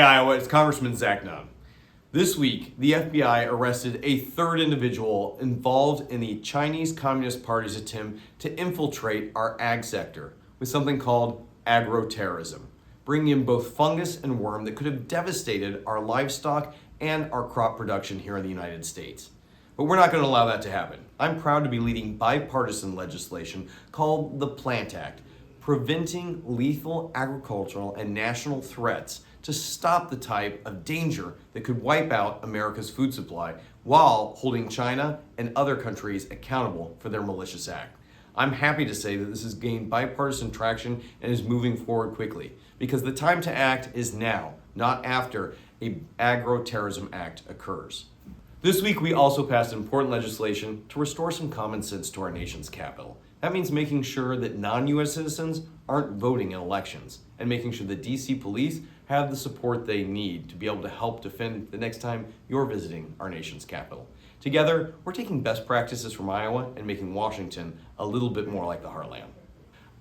Iowa, it's Congressman Nunn. This week, the FBI arrested a third individual involved in the Chinese Communist Party's attempt to infiltrate our ag sector with something called agroterrorism, bringing in both fungus and worm that could have devastated our livestock and our crop production here in the United States. But we're not going to allow that to happen. I'm proud to be leading bipartisan legislation called the Plant Act, preventing lethal agricultural and national threats to stop the type of danger that could wipe out America's food supply while holding China and other countries accountable for their malicious act. I'm happy to say that this has gained bipartisan traction and is moving forward quickly because the time to act is now, not after an agroterrorism act occurs. This week, we also passed important legislation to restore some common sense to our nation's capital. That means making sure that non-U.S. citizens aren't voting in elections and making sure the D.C. police have the support they need to be able to help defend the next time you're visiting our nation's capital. Together, we're taking best practices from Iowa and making Washington a little bit more like the heartland.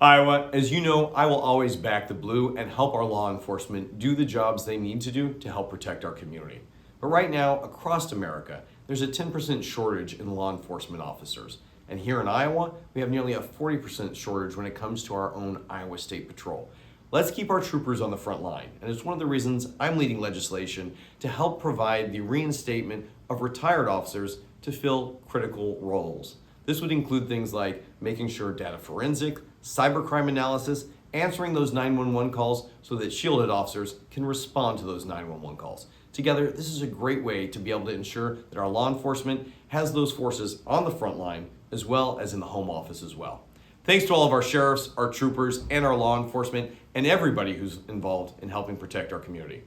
Iowa, as you know, I will always back the blue and help our law enforcement do the jobs they need to do to help protect our community. But right now, across America, there's a 10% shortage in law enforcement officers. And here in Iowa, we have nearly a 40% shortage when it comes to our own Iowa State Patrol. Let's keep our troopers on the front line. And it's one of the reasons I'm leading legislation to help provide the reinstatement of retired officers to fill critical roles. This would include things like making sure data forensic, cybercrime analysis, answering those 911 calls so that shielded officers can respond to those 911 calls. Together, this is a great way to be able to ensure that our law enforcement has those forces on the front line as well as in the home office as well. Thanks to all of our sheriffs, our troopers, and our law enforcement, and everybody who's involved in helping protect our community.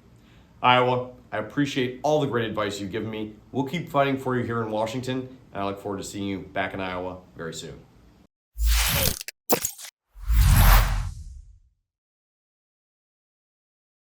Iowa, I appreciate all the great advice you've given me. We'll keep fighting for you here in Washington, and I look forward to seeing you back in Iowa very soon.